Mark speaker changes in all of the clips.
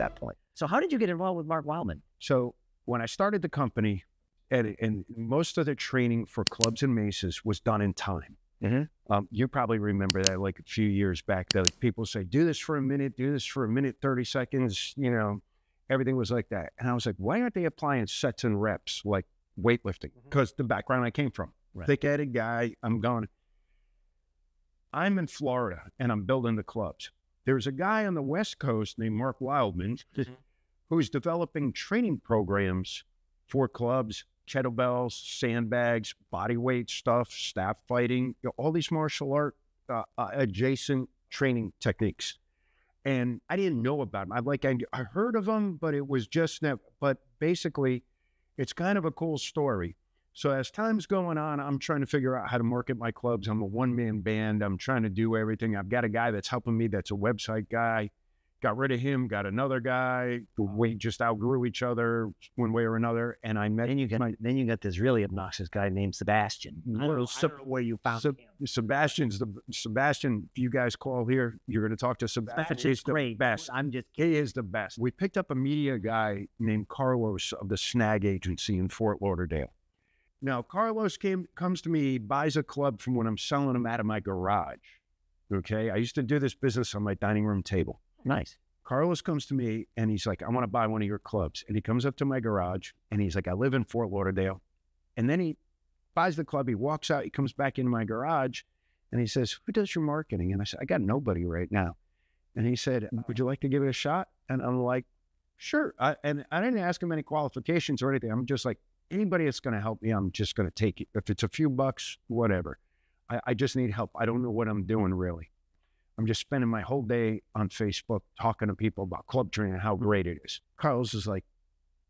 Speaker 1: that point. So how did you get involved with Mark Wildman?
Speaker 2: So when I started the company, and most of the training for clubs and maces was done in time. You probably remember that like a few years back, that people say, do this for a minute, 30 seconds, you know, everything was like that. And I was like, why aren't they applying sets and reps like weightlifting? Because the background I came from, thick-headed guy, I'm in Florida and I'm building the clubs. There's a guy on the West Coast named Mark Wildman who's developing training programs for clubs, kettlebells, sandbags, body weight stuff, staff fighting, you know, all these martial art adjacent training techniques. And I didn't know about them. I heard of them, but it was just never. But basically, it's kind of a cool story. So as time's going on, I'm trying to figure out how to market my clubs. I'm a one-man band. I'm trying to do everything. I've got a guy that's helping me that's a website guy. Got rid of him, got another guy. We just outgrew each other one way or another. And I met...
Speaker 1: Then you got this really obnoxious guy named Sebastian. I don't know where you found him.
Speaker 2: Sebastian, if you guys call here, you're going to talk to Sebastian. He's the best. He is the best. We picked up a media guy named Carlos of the Snag Agency in Fort Lauderdale. Now, Carlos comes to me, buys a club from when I'm selling them out of my garage. Okay? I used to do this business on my dining room table.
Speaker 1: Nice.
Speaker 2: Carlos comes to me and he's like, I want to buy one of your clubs. And he comes up to my garage and he's like, I live in Fort Lauderdale. And then he buys the club. He walks out. He comes back into my garage and he says, who does your marketing? And I said, I got nobody right now. And he said, would you like to give it a shot? And I'm like, sure. And I didn't ask him any qualifications or anything. I'm just like, anybody that's going to help me, I'm just going to take it. If it's a few bucks, whatever. I just need help. I don't know what I'm doing really. I'm just spending my whole day on Facebook talking to people about club training and how great it is. Carlos is like,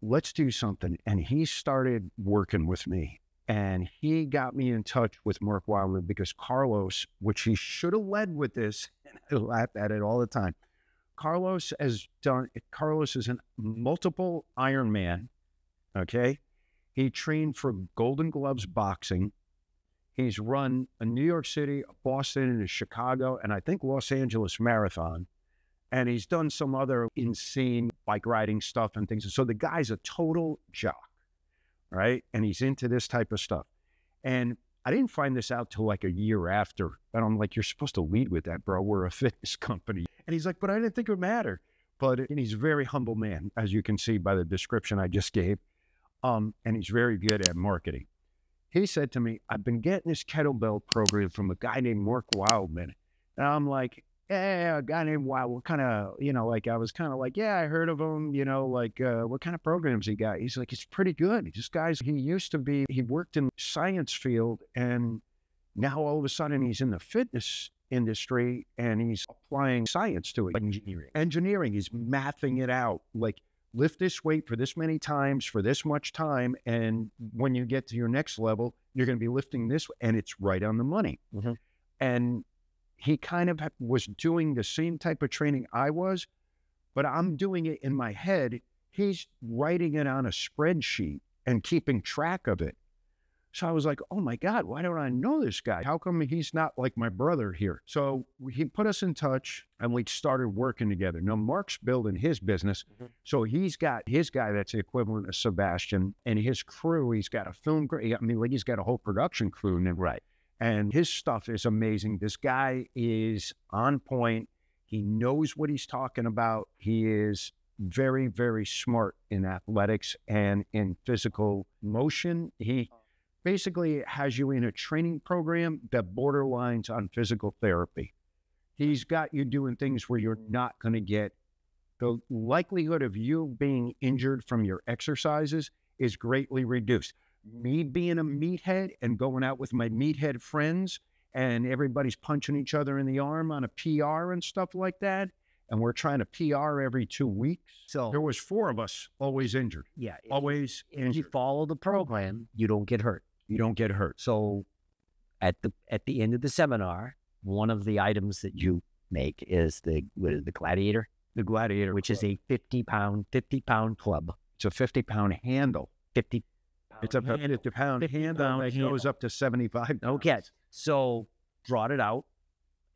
Speaker 2: let's do something. And he started working with me. And he got me in touch with Mark Wildman because Carlos, which he should have led with this, and I laugh at it all the time. Carlos is a multiple Ironman, okay? He trained for Golden Gloves boxing. He's run a New York City, a Boston, and a Chicago, and I think Los Angeles marathon. And he's done some other insane bike riding stuff and things. So the guy's a total jock, right? And he's into this type of stuff. And I didn't find this out till like a year after. And I'm like, you're supposed to lead with that, bro. We're a fitness company. And he's like, but I didn't think it would matter. And he's a very humble man, as you can see by the description I just gave. And he's very good at marketing. He said to me, I've been getting this kettlebell program from a guy named Mark Wildman. And I'm like, yeah, a guy named Wild. What kind of, you know, like I was kind of like, yeah, I heard of him, you know, like what kind of programs he got? He's like, it's pretty good. He worked in the science field and now all of a sudden he's in the fitness industry and he's applying science to it. Engineering. He's mathing it out. Like, lift this weight for this many times for this much time. And when you get to your next level, you're going to be lifting this, and it's right on the money. And he kind of was doing the same type of training I was, but I'm doing it in my head. He's writing it on a spreadsheet and keeping track of it. So I was like, oh my God, why don't I know this guy? How come he's not like my brother here? So he put us in touch and we started working together. Now Mark's building his business. So he's got his guy that's the equivalent of Sebastian and his crew. He's got a film crew. I mean, like he's got a whole production crew. And his stuff is amazing. This guy is on point. He knows what he's talking about. He is very, very smart in athletics and in physical motion. He basically has you in a training program that borderlines on physical therapy. He's got you doing things where you're not going to get the likelihood of you being injured from your exercises is greatly reduced. Me being a meathead and going out with my meathead friends and everybody's punching each other in the arm on a PR and stuff like that. And we're trying to PR every 2 weeks. So there was 4 of us always injured.
Speaker 1: Yeah.
Speaker 2: Always injured.
Speaker 1: If you follow the program, you don't get hurt.
Speaker 2: You don't get hurt.
Speaker 1: So at the end of the seminar, one of the items that you make is the Gladiator.
Speaker 2: The Gladiator,
Speaker 1: which is a 50-pound club.
Speaker 2: It's a 50-pound handle.
Speaker 1: 50.
Speaker 2: It's a 50-pound handle that goes up to 75 pounds.
Speaker 1: Okay. So brought it out,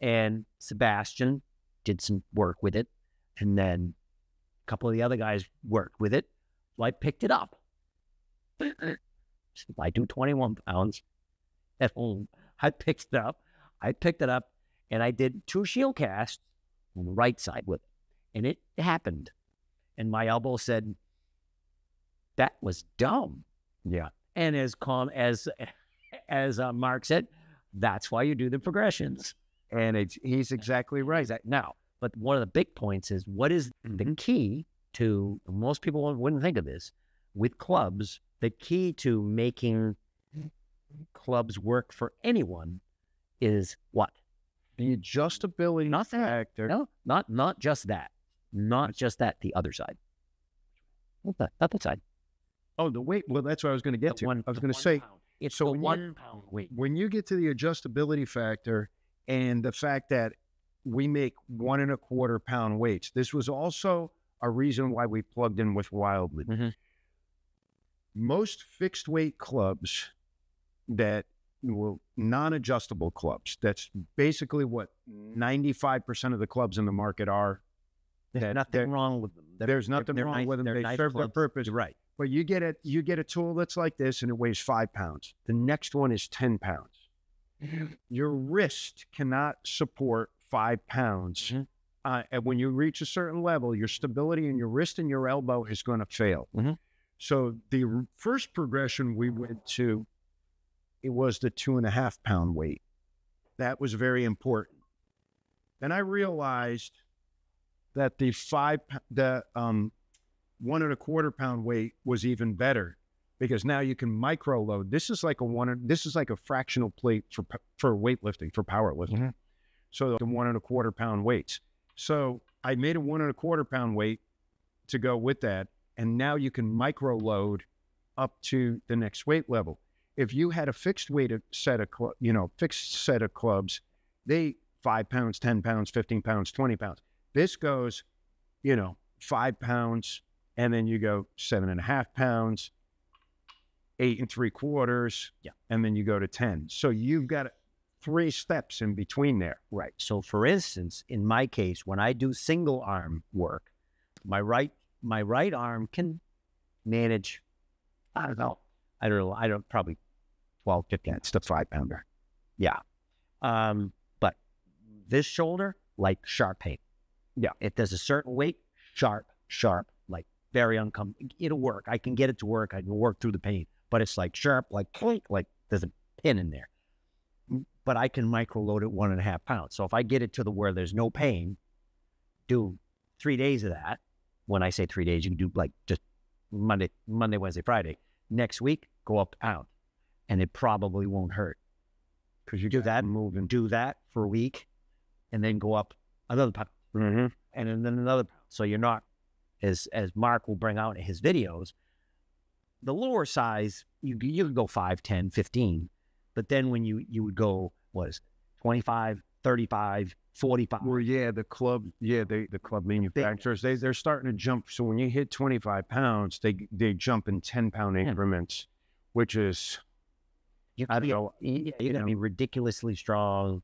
Speaker 1: and Sebastian did some work with it, and then A couple of the other guys worked with it. So I picked it up. I do 21 pounds at home. I picked it up. And I did 2 shield casts on the right side with it. And it happened. And my elbow said, that was dumb.
Speaker 2: Yeah.
Speaker 1: And as calm as Mark said, that's why you do the progressions.
Speaker 2: And he's exactly right.
Speaker 1: Now, but one of the big points is, what is the key to, most people wouldn't think of this, with clubs, the key to making clubs work for anyone is what?
Speaker 2: The adjustability factor.
Speaker 1: No, not just that. Not just that, the other side. Not the side.
Speaker 2: Oh, the weight. Well, that's what I was going to get to. I was going to say,
Speaker 1: it's
Speaker 2: so
Speaker 1: the 1 pound weight.
Speaker 2: When you get to the adjustability factor and the fact that we make 1 1/4 pound weights, this was also a reason why we plugged in with Wildman. Most fixed weight clubs that were non-adjustable clubs, that's basically what 95% of the clubs in the market are.
Speaker 1: There's nothing wrong with them.
Speaker 2: There's nothing wrong with them. They serve their purpose.
Speaker 1: Right.
Speaker 2: But you get a tool that's like this and it weighs 5 pounds. The next one is 10 pounds. Your wrist cannot support 5 pounds. And when you reach a certain level, your stability in your wrist and your elbow is going to fail. So the first progression we went to, it was the 2.5 pound weight. That was very important. Then I realized that the 1 1/4 pound weight was even better, because now you can micro load. This is like a fractional plate for weightlifting, for powerlifting. So the 1 1/4 pound weights. So I made a 1 1/4 pound weight to go with that. And now you can micro load up to the next weight level. If you had a fixed weight set of clubs, they 5 pounds, 10 pounds, 15 pounds, 20 pounds. This goes, 5 pounds, and then you go 7.5 pounds, 8 3/4, and then you go to 10. So you've got 3 steps in between there.
Speaker 1: Right. So for instance, in my case, when I do single arm work, my right arm can manage, I don't know, probably 12, 15.
Speaker 2: It's the 5 pounder.
Speaker 1: Yeah. But this shoulder, like sharp pain.
Speaker 2: Yeah.
Speaker 1: It does a certain weight, sharp, like very uncomfortable. It'll work. I can get it to work. I can work through the pain, but it's like sharp, like there's a pin in there. But I can micro load it 1.5 pounds. So if I get it to the where there's no pain, do 3 days of that. When I say 3 days, you can do like just Monday, Wednesday, Friday. Next week, go up a pound, and it probably won't hurt, because you do that, move and do that for a week, and then go up another pound, and then another pound. So you're not, as Mark will bring out in his videos, the lower size, you could go 5, 10, 15, but then when you would go, 25, 35, 45.
Speaker 2: Well, the club manufacturers, they're starting to jump. So when you hit 25 pounds, they jump in 10 pound increments, which is,
Speaker 1: you're going to be ridiculously strong.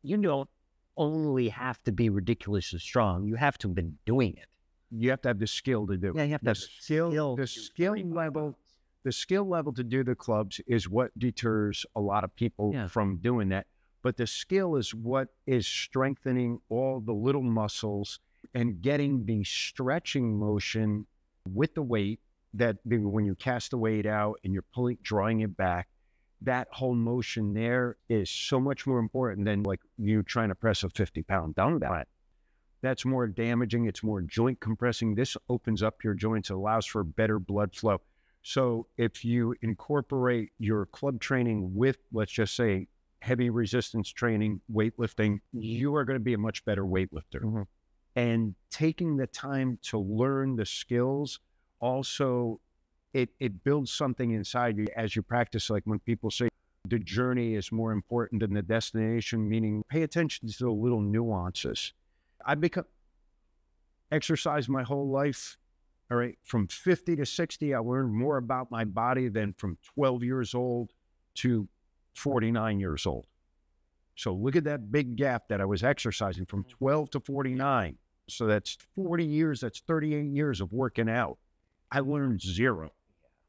Speaker 1: You don't only have to be ridiculously strong. You have to have been doing it.
Speaker 2: You have to have the skill to do it.
Speaker 1: Yeah, you have to have
Speaker 2: the skill level. The skill level to do the clubs is what deters a lot of people from doing that. But the skill is what is strengthening all the little muscles and getting the stretching motion with the weight, that when you cast the weight out and you're drawing it back, that whole motion there is so much more important than like you trying to press a 50-pound dumbbell. That's more damaging. It's more joint compressing. This opens up your joints, allows for better blood flow. So if you incorporate your club training with, let's just say, heavy resistance training, weightlifting, you are going to be a much better weightlifter. And taking the time to learn the skills, also, it builds something inside you as you practice. Like when people say the journey is more important than the destination, meaning pay attention to the little nuances. I've exercised my whole life. All right, from 50 to 60, I learned more about my body than from 12 years old to 49 years old. So look at that big gap that I was exercising from 12 to 49. So that's 40 years, that's 38 years of working out. I learned zero,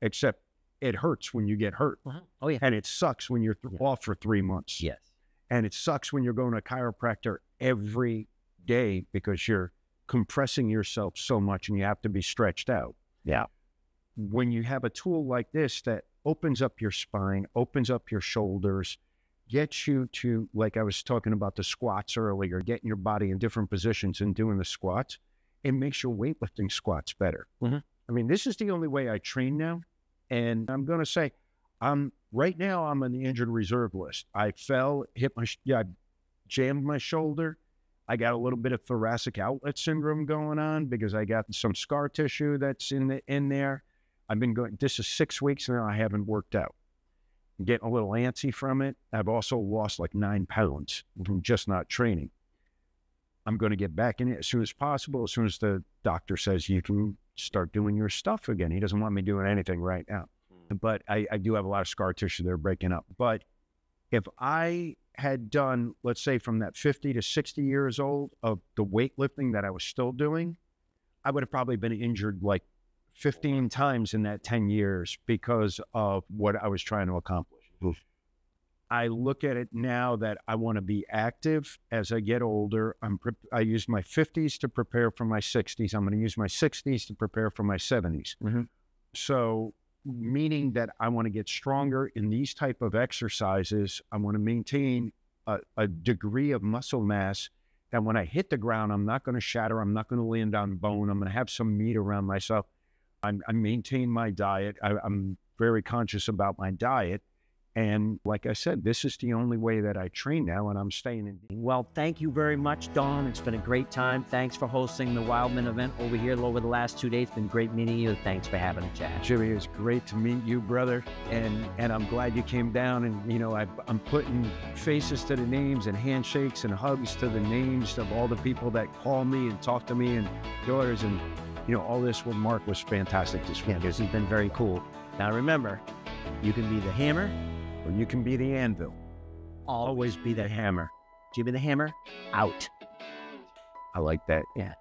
Speaker 2: except it hurts when you get hurt.
Speaker 1: Oh, yeah.
Speaker 2: And it sucks when you're off for 3 months.
Speaker 1: Yes.
Speaker 2: And it sucks when you're going to a chiropractor every day because you're compressing yourself so much and you have to be stretched out.
Speaker 1: Yeah.
Speaker 2: When you have a tool like this that opens up your spine, opens up your shoulders, gets you to, like I was talking about the squats earlier, getting your body in different positions and doing the squats, it makes your weightlifting squats better. I mean, this is the only way I train now. And I'm going to say, right now I'm on the injured reserve list. I fell, I jammed my shoulder. I got a little bit of thoracic outlet syndrome going on because I got some scar tissue that's in there. I've been going, this is 6 weeks now, I haven't worked out. I'm getting a little antsy from it. I've also lost like 9 pounds from just not training. I'm going to get back in it as soon as possible, as soon as the doctor says you can start doing your stuff again. He doesn't want me doing anything right now. But I do have a lot of scar tissue there breaking up. But if I had done, let's say from that 50 to 60 years old of the weightlifting that I was still doing, I would have probably been injured like 15 times in that 10 years because of what I was trying to accomplish. I look at it now that I want to be active as I get older. I use my 50s to prepare for my 60s. I'm going to use my 60s to prepare for my 70s. So meaning that I want to get stronger in these type of exercises. I want to maintain a degree of muscle mass that when I hit the ground, I'm not going to shatter. I'm not going to land on bone. I'm going to have some meat around myself. I maintain my diet. I'm very conscious about my diet. And like I said, this is the only way that I train now, and I'm staying in.
Speaker 1: Well, thank you very much, Don. It's been a great time. Thanks for hosting the Wildman event over here over the last 2 days. It's been great meeting you. Thanks for having a chat.
Speaker 2: Jimmy, it's great to meet you, brother. And I'm glad you came down. And, you know, I'm putting faces to the names and handshakes and hugs to the names of all the people that call me and talk to me and daughters. And, you know, all this with Mark was fantastic this week.
Speaker 1: Yeah, this has been very cool. Now, remember, you can be the hammer,
Speaker 2: or you can be the anvil.
Speaker 1: Always be the hammer. Jimmy the Hammer, out.
Speaker 2: I like that.
Speaker 1: Yeah.